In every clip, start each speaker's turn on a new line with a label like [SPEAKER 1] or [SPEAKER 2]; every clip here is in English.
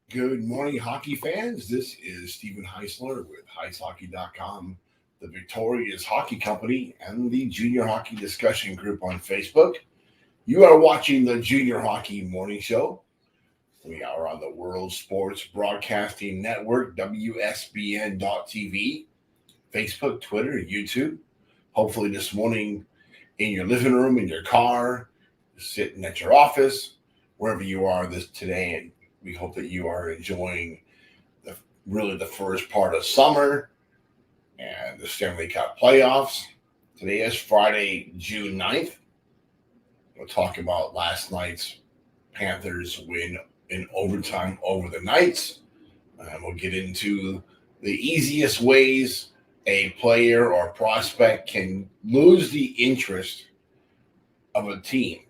[SPEAKER 1] Good morning, hockey fans. This is Stephen Heisler with HeisHockey.com, the Victoria's Hockey Company, and the Junior Hockey Discussion Group on Facebook. You are watching the Junior Hockey Morning Show. We are on the World Sports Broadcasting Network, WSBN.TV, Facebook, Twitter, YouTube. Hopefully this morning in your living room, in your car, sitting at your office, wherever you are today, and we hope that you are enjoying the first part of summer and the Stanley Cup playoffs. Today is Friday, June 9th. We'll talk about last night's Panthers win in overtime over the Knights. And we'll get into the easiest ways a player or prospect can lose the interest of a team.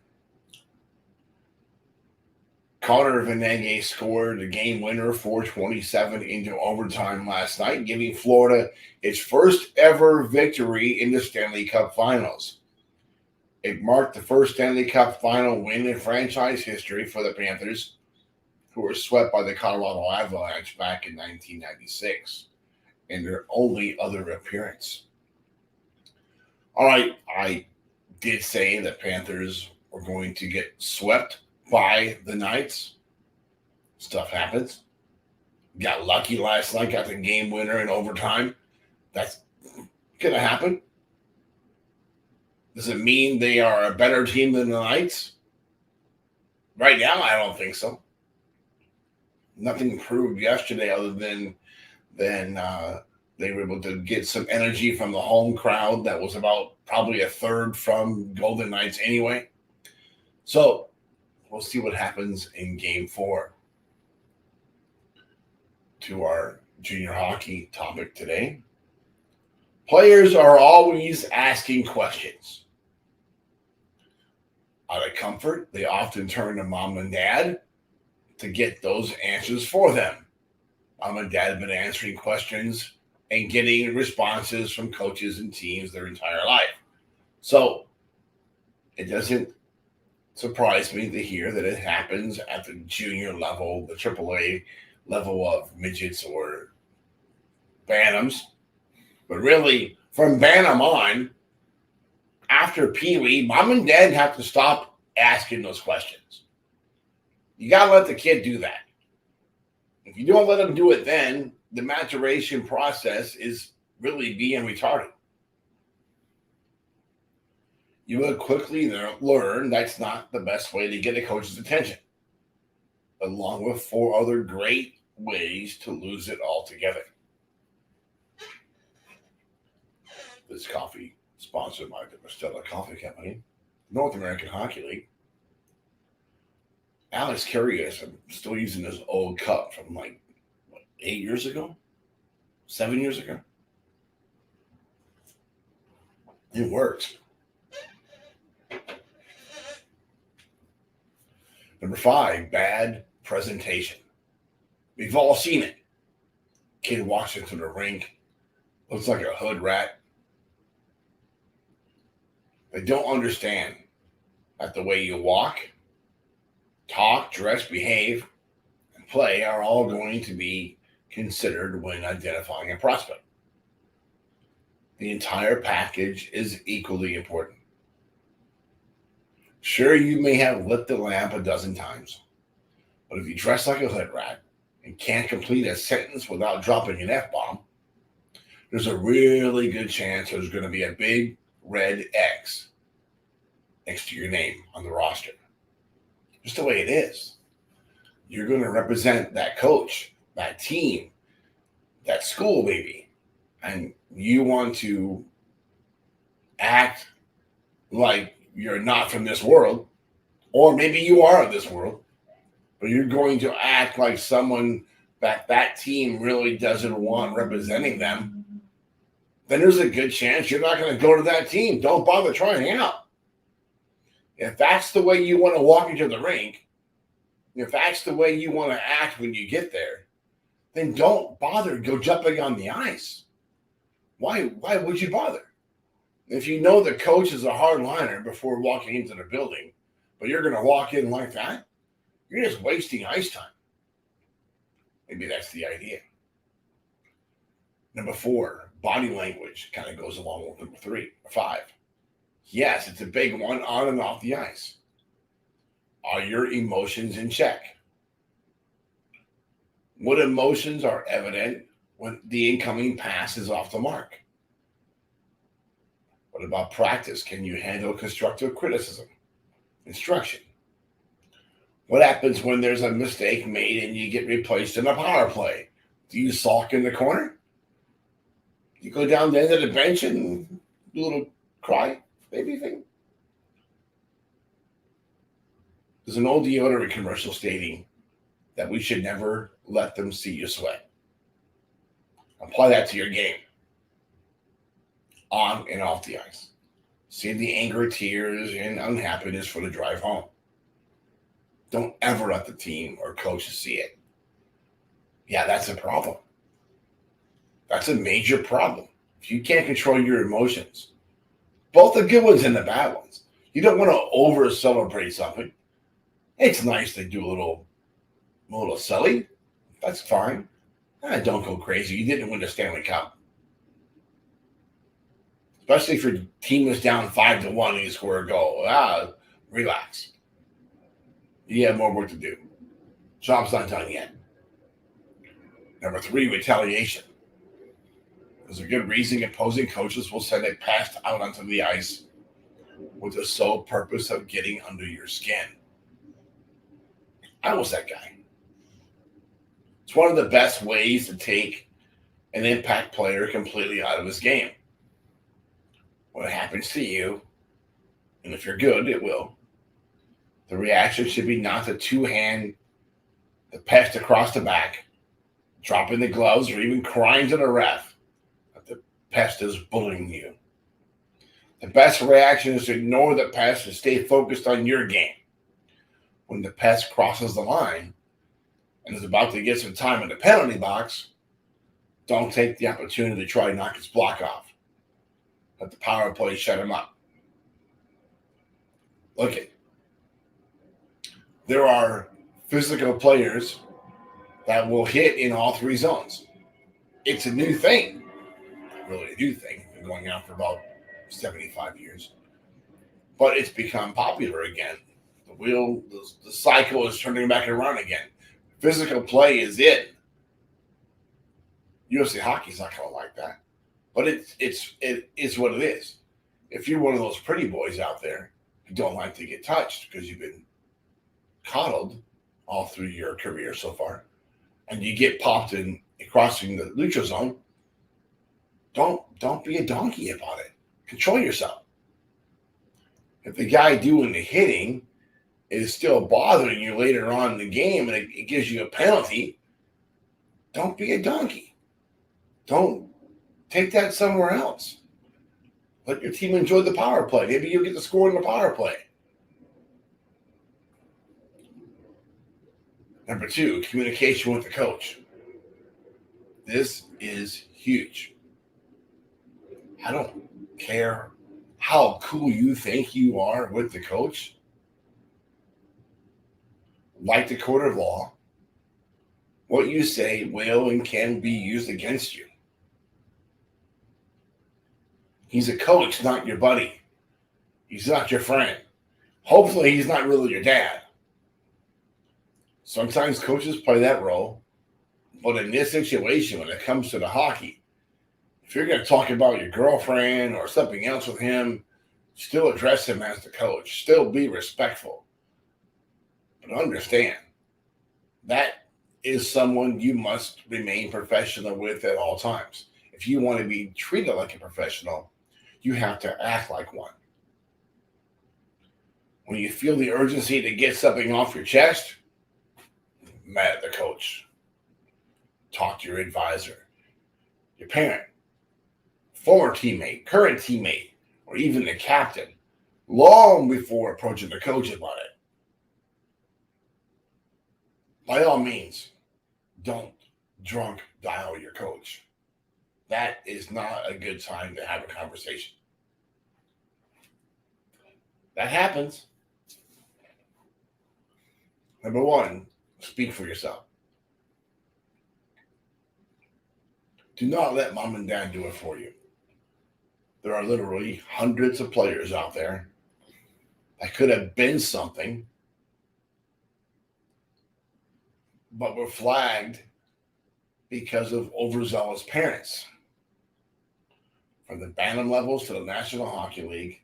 [SPEAKER 1] Connor Venege scored the game winner, 4:27 into overtime last night, giving Florida its first ever victory in the Stanley Cup Finals. It marked the first Stanley Cup final win in franchise history for the Panthers, who were swept by the Colorado Avalanche back in 1996 in their only other appearance. All right, I did say that Panthers were going to get swept by the Knights. Stuff happens. Got lucky last night, got the game winner in overtime. That's going to happen. Does it mean they are a better team than the Knights? Right now, I don't think so. Nothing proved yesterday other than they were able to get some energy from the home crowd that was about probably a third from Golden Knights anyway. So we'll see what happens in Game 4. To our junior hockey topic today. Players are always asking questions. Out of comfort, they often turn to mom and dad to get those answers for them. Mom and dad have been answering questions and getting responses from coaches and teams their entire life. So it doesn't surprise me to hear that it happens at the junior level, the AAA level of midgets or bantams. But really, from bantam on, after Pee Wee, mom and dad have to stop asking those questions. You got to let the kid do that. If you don't let them do it then, the maturation process is really being retarded. You will quickly learn that's not the best way to get a coach's attention, along with 4 other great ways to lose it altogether. This coffee sponsored by the Stella Coffee Company, North American Hockey League. Alex Carey is still using his old cup from 8 years ago? 7 years ago? It works. Number 5, bad presentation. We've all seen it. Kid walks into the rink, looks like a hood rat. They don't understand that the way you walk, talk, dress, behave, and play are all going to be considered when identifying a prospect. The entire package is equally important. Sure, you may have lit the lamp a dozen times, but if you dress like a hood rat and can't complete a sentence without dropping an F-bomb, there's a really good chance there's going to be a big red X next to your name on the roster. Just the way it is. You're going to represent that coach, that team, that school maybe, and you want to act like you're not from this world, or maybe you are of this world, but you're going to act like someone that team really doesn't want representing them, then there's a good chance you're not going to go to that team. Don't bother trying out. If that's the way you want to walk into the rink, if that's the way you want to act when you get there, then don't bother go jumping on the ice. Why would you bother? If you know the coach is a hardliner before walking into the building, but you're going to walk in like that, you're just wasting ice time. Maybe that's the idea. Number 4, body language kind of goes along with number 3 or 5. Yes, it's a big one on and off the ice. Are your emotions in check? What emotions are evident when the incoming pass is off the mark? What about practice? Can you handle constructive criticism? Instruction. What happens when there's a mistake made and you get replaced in a power play? Do you sulk in the corner? You go down the end of the bench and do a little cry, maybe thing? There's an old deodorant commercial stating that we should never let them see you sweat. Apply that to your game, on and off the ice. Save the anger, tears, and unhappiness for the drive home. Don't ever let the team or coaches see it. Yeah, that's a problem. That's a major problem. If you can't control your emotions, both the good ones and the bad ones, you don't want to over celebrate something. It's nice to do a little silly. That's fine. Don't go crazy. You didn't win the Stanley Cup. Especially if your team is down 5-1 and you score a goal. Relax. You have more work to do. Job's not done yet. Number 3, retaliation. There's a good reason opposing coaches will send a pass out onto the ice with the sole purpose of getting under your skin. I was that guy. It's one of the best ways to take an impact player completely out of his game. When it happens to you, and if you're good, it will, the reaction should be not to two-hand the pest across the back, dropping the gloves, or even crying to the ref that the pest is bullying you. The best reaction is to ignore the pest and stay focused on your game. When the pest crosses the line and is about to get some time in the penalty box, don't take the opportunity to try to knock his block off. Let the power play shut him up. Look it. There are physical players that will hit in all 3 zones. It's a new thing. Really a new thing. It's been going on for about 75 years. But it's become popular again. The cycle is turning back around again. Physical play is it. UFC hockey's not going to like that. But it is what it is. If you're one of those pretty boys out there who don't like to get touched because you've been coddled all through your career so far, and you get popped in crossing the neutral zone, don't be a donkey about it. Control yourself. If the guy doing the hitting is still bothering you later on in the game and it gives you a penalty, don't be a donkey. Don't take that somewhere else. Let your team enjoy the power play. Maybe you'll get the score in the power play. Number 2, communication with the coach. This is huge. I don't care how cool you think you are with the coach. Like the court of law, what you say will and can be used against you. He's a coach, not your buddy. He's not your friend. Hopefully, he's not really your dad. Sometimes coaches play that role, but in this situation, when it comes to the hockey, if you're going to talk about your girlfriend or something else with him, still address him as the coach. Still be respectful. But understand, that is someone you must remain professional with at all times. If you want to be treated like a professional, you have to act like one. When you feel the urgency to get something off your chest, mad at the coach. Talk to your advisor, your parent, former teammate, current teammate, or even the captain, long before approaching the coach about it. By all means, don't drunk dial your coach. That is not a good time to have a conversation. That happens. Number 1, speak for yourself. Do not let mom and dad do it for you. There are literally hundreds of players out there that could have been something, but were flagged because of overzealous parents. From the Bantam levels to the National Hockey League,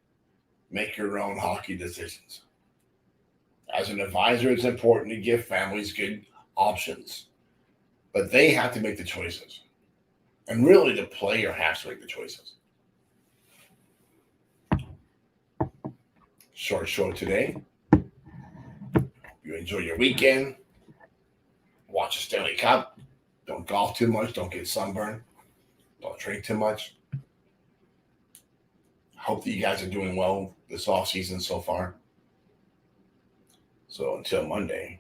[SPEAKER 1] make your own hockey decisions. As an advisor, it's important to give families good options, but they have to make the choices. And really, the player has to make the choices. Short show today. You enjoy your weekend. Watch the Stanley Cup. Don't golf too much. Don't get sunburned. Don't drink too much. Hope that you guys are doing well this off season so far. So until Monday.